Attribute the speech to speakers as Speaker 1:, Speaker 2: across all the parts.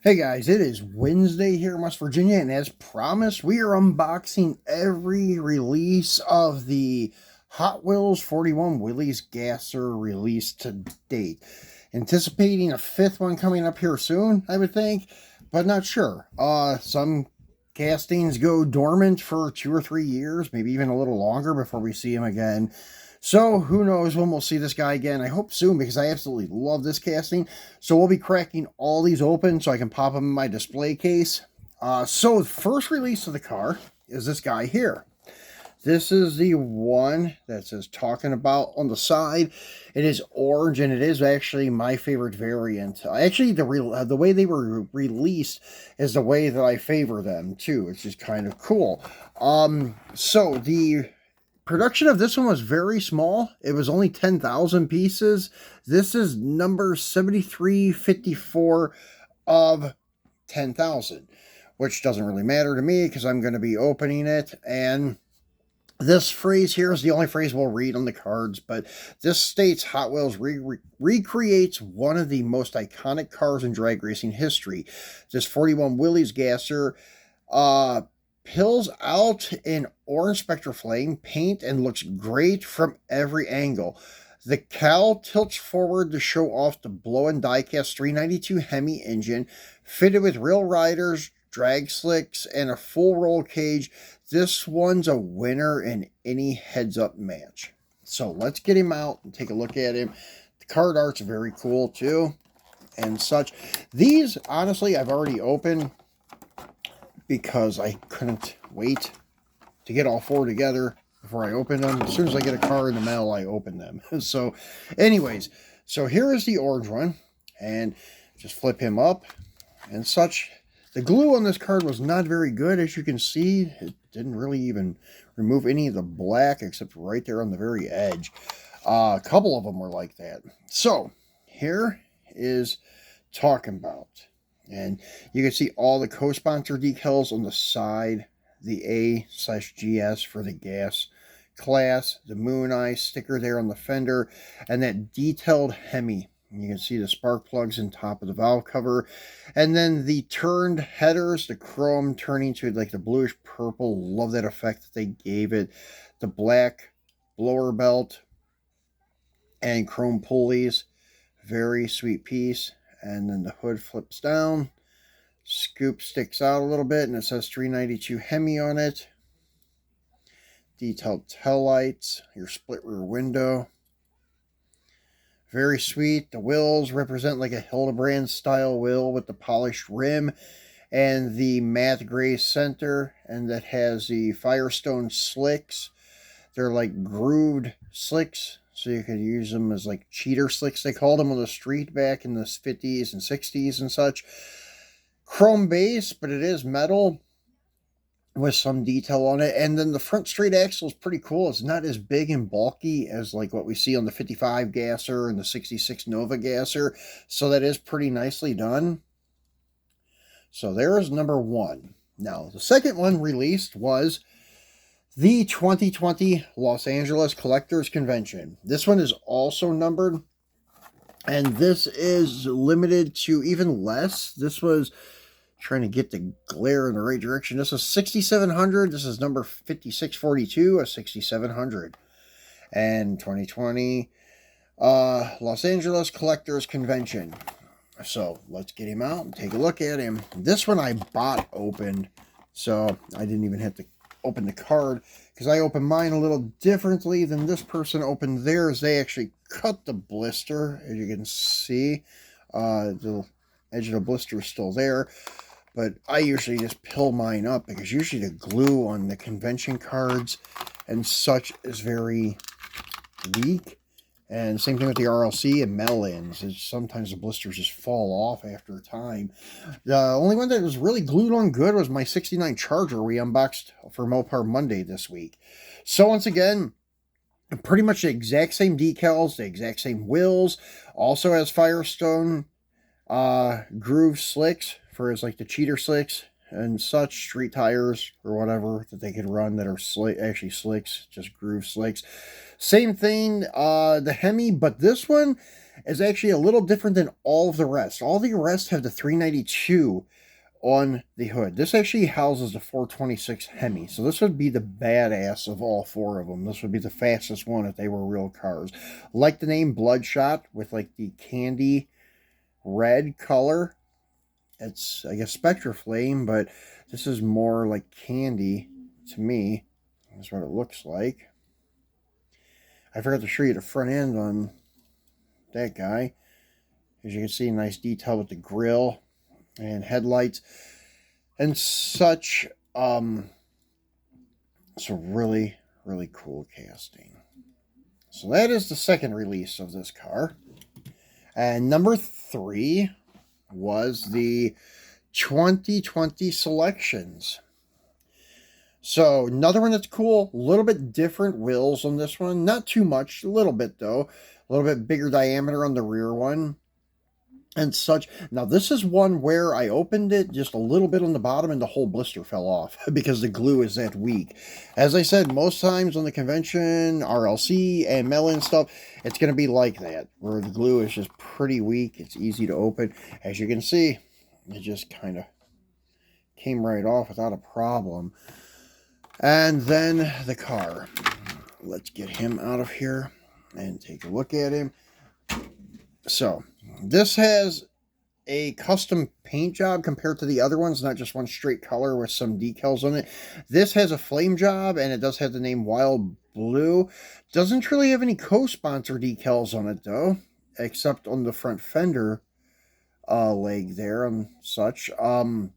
Speaker 1: Hey guys, it is Wednesday here in West Virginia, and as promised, we are unboxing every release of the Hot Wheels 41 Willys Gasser release to date. Anticipating a fifth one coming up here soon, I would think, but not sure. Some castings go dormant for 2 or 3 years, maybe even a little longer before we see them again. So who knows when we'll see this guy again. I hope soon because I absolutely love this casting. So we'll be cracking all these open so I can pop them in my display case. So the first release of the car is this guy here. This is the one that says talking about on the side. It is orange and it is actually my favorite variant. Actually, the way they were released is the way that I favor them too. It's just kind of cool. So the production of this one was very small. It was only 10,000 pieces. This is number 7354 of 10,000, which doesn't really matter to me because I'm going to be opening it. And this phrase here is the only phrase we'll read on the cards, but this states Hot Wheels recreates one of the most iconic cars in drag racing history. This 41 Willys Gasser pills out in orange spectral flame paint and looks great from every angle. The cowl tilts forward to show off the blow-in diecast 392 Hemi engine, fitted with real riders, drag slicks, and a full roll cage. This one's a winner in any heads-up match. So let's get him out and take a look at him. The card art's very cool too, and such. These, honestly, I've already opened because I couldn't wait to get all four together before I open them. As soon as I get a car in the mail, I open them. So anyways, so here is the orange one, and just flip him up and such. The glue on this card was not very good. As you can see, it didn't really even remove any of the black except right there on the very edge. A couple of them were like that. So here is talking about. And you can see all the co-sponsor decals on the side, the A/GS for the gas class, the Moon Eye sticker there on the fender, and that detailed Hemi. You can see the spark plugs in top of the valve cover, and then the turned headers, the chrome turning to like the bluish purple. Love that effect that they gave it. The black blower belt and chrome pulleys, very sweet piece. And then the hood flips down, scoop sticks out a little bit, and it says 392 Hemi on it. Detailed tail lights, your split rear window. Very sweet. The wheels represent like a Hildebrand style wheel with the polished rim and the matte gray center, and that has the Firestone slicks. They're like grooved slicks, so you could use them as like cheater slicks, they called them on the street back in the 50s and 60s and such. Chrome base, but it is metal with some detail on it. And then the front straight axle is pretty cool. It's not as big and bulky as like what we see on the 55 Gasser and the 66 Nova Gasser, so that is pretty nicely done. So there is number one. Now, the second one released was the 2020 Los Angeles Collectors Convention. This one is also numbered, and this is limited to even less. This was trying to get the glare in the right direction. This is 6,700. This is number 5642, a 6,700. And 2020 Los Angeles Collectors Convention. So let's get him out and take a look at him. This one I bought opened, so I didn't even have to open the card because I opened mine a little differently than this person opened theirs. They actually cut the blister, as you can see. The edge of the blister is still there, but I usually just pill mine up because usually the glue on the convention cards and such is very weak. And same thing with the RLC and metal-ins. Sometimes the blisters just fall off after a time. The only one that was really glued on good was my 69 Charger we unboxed for Mopar Monday this week. So once again, pretty much the exact same decals, the exact same wheels. Also has Firestone groove slicks for his like the cheater slicks and such, street tires or whatever that they could run that are actually slicks, just groove slicks. Same thing, the Hemi, but this one is actually a little different than all of the rest. All the rest have the 392 on the hood. This actually houses the 426 Hemi, so this would be the badass of all four of them. This would be the fastest one if they were real cars. Like the name Bloodshot, with like the candy red color. It's, I guess, Spectra Flame, but this is more like candy to me. That's what it looks like. I forgot to show you the front end on that guy. As you can see, nice detail with the grill and headlights and such. So really, really cool casting. So that is the second release of this car. And number 3 was the 2020 selections. So another one that's cool, a little bit different wheels on this one. Not too much, a little bit though. A little bit bigger diameter on the rear one and such. Now this is one where I opened it just a little bit on the bottom and the whole blister fell off because the glue is that weak. As I said, most times on the convention, RLC and Melon stuff, it's going to be like that, where the glue is just pretty weak. It's easy to open. As you can see, it just kind of came right off without a problem. And then the car. Let's get him out of here and take a look at him. So, this has a custom paint job compared to the other ones, not just one straight color with some decals on it. This has a flame job, and it does have the name Wild Blue. Doesn't really have any co-sponsor decals on it, though, except on the front fender leg there and such. I'm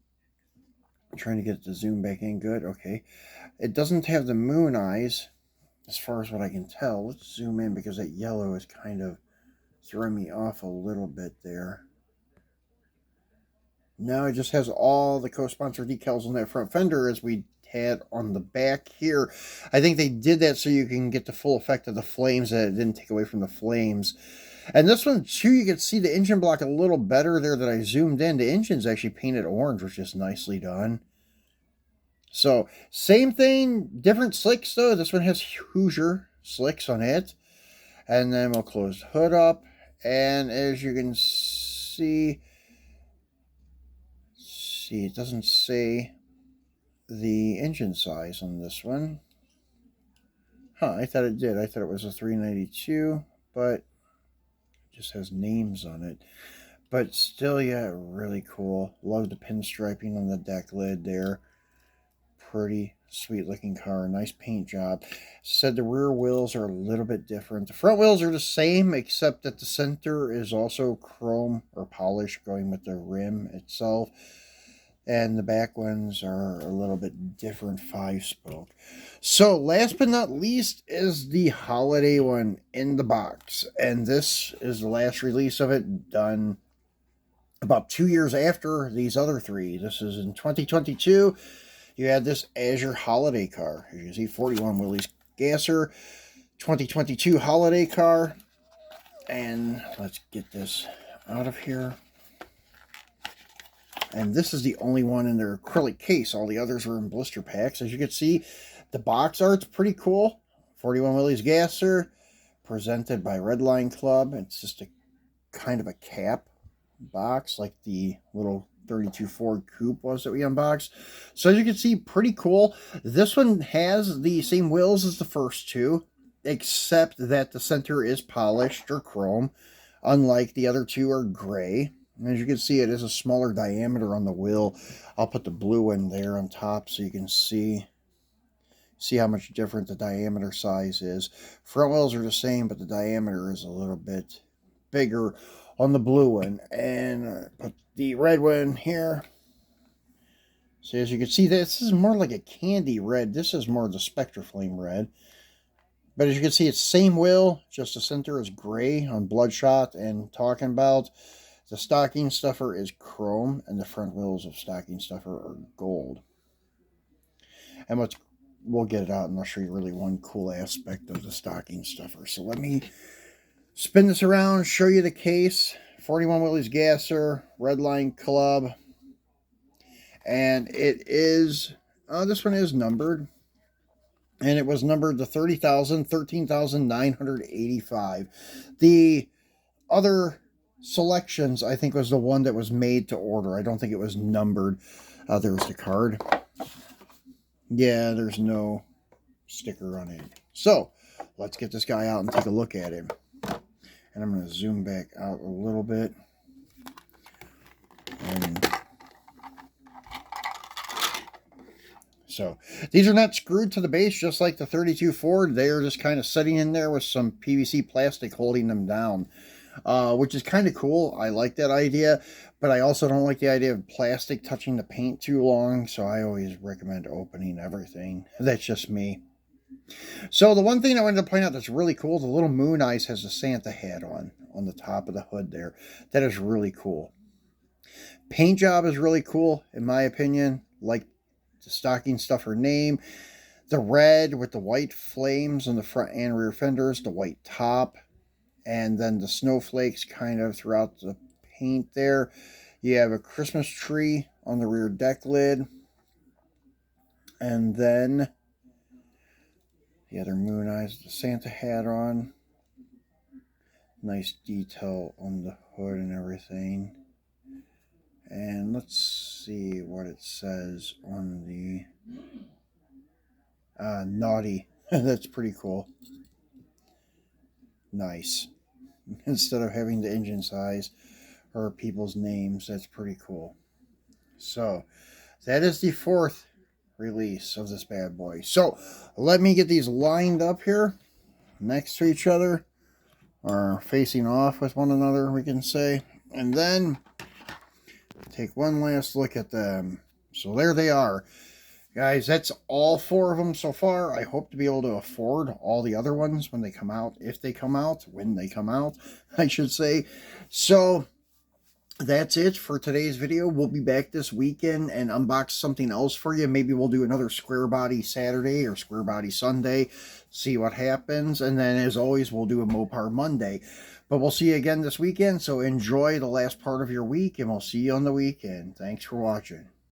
Speaker 1: trying to get the zoom back in good. Okay. It doesn't have the moon eyes, as far as what I can tell. Let's zoom in, because that yellow is kind of throwing me off a little bit there. No, it just has all the co-sponsor decals on that front fender as we had on the back here. I think they did that so you can get the full effect of the flames, that it didn't take away from the flames. And this one, too, you can see the engine block a little better there that I zoomed in. The engine's actually painted orange, which is nicely done. So, same thing, different slicks, though. This one has Hoosier slicks on it. And then we'll close the hood up. And as you can see, it doesn't say the engine size on this one. I thought it did. I thought it was a 392, but it just has names on it. But still, yeah, really cool. Love the pinstriping on the deck lid there. Pretty sweet looking car. Nice paint job. Said the rear wheels are a little bit different. The front wheels are the same, except that the center is also chrome or polish going with the rim itself. And the back ones are a little bit different 5-spoke. So last but not least is the holiday one in the box. And this is the last release of it, done about 2 years after these other 3. This is in 2022. You had this as your holiday car. As you see, 41 Willys Gasser, 2022 holiday car. And let's get this out of here. And this is the only one in their acrylic case. All the others were in blister packs. As you can see, the box art's pretty cool. 41 Willys Gasser, presented by Redline Club. It's just a kind of a cap box, like the little 32 Ford Coupe was that we unboxed. So as you can see, pretty cool. This one has the same wheels as the first 2, except that the center is polished or chrome, unlike the other 2 are gray. And as you can see, it is a smaller diameter on the wheel. I'll put the blue one there on top so you can see how much different the diameter size is. Front wheels are the same, but the diameter is a little bit bigger on the blue one. And put the red one here. So as you can see, this is more like a candy red. This is more the Spectra Flame red. But as you can see, it's same wheel, just the center is gray on Bloodshot and Talking About. The stocking stuffer is chrome, and the front wheels of stocking stuffer are gold. And we'll get it out, and I'll show you really one cool aspect of the stocking stuffer. So let me spin this around, show you the case. 41 Willys Gasser, Redline Club. And it is, this one is numbered. And it was numbered to 30,000, 13,985. The other selections, I think was the one that was made to order. I don't think it was numbered. There's the card. Yeah, there's no sticker on it. So, let's get this guy out and take a look at him. And I'm going to zoom back out a little bit. And so, these are not screwed to the base just like the 32 Ford. They are just kind of sitting in there with some PVC plastic holding them down. Which is kind of cool. I like that idea, but I also don't like the idea of plastic touching the paint too long, so I always recommend opening everything. That's just me. So the one thing I wanted to point out that's really cool, the little moon eyes has a Santa hat on the top of the hood there. That is really cool. Paint job is really cool, in my opinion. Like the stocking stuffer name. The red with the white flames on the front and rear fenders, the white top. And then the snowflakes kind of throughout the paint there. You have a Christmas tree on the rear deck lid. And then the other moon eyes, the Santa hat on. Nice detail on the hood and everything. And let's see what it says on the naughty. That's pretty cool. Nice. Instead of having the engine size or people's names. That's pretty cool. So that is the 4th release of this bad boy. So let me get these lined up here next to each other, or facing off with one another, we can say, and then take one last look at them. So there they are. Guys, that's all 4 of them so far. I hope to be able to afford all the other ones when they come out. If they come out. When they come out, I should say. So, that's it for today's video. We'll be back this weekend and unbox something else for you. Maybe we'll do another Square Body Saturday or Square Body Sunday. See what happens. And then, as always, we'll do a Mopar Monday. But we'll see you again this weekend. So, enjoy the last part of your week. And we'll see you on the weekend. Thanks for watching.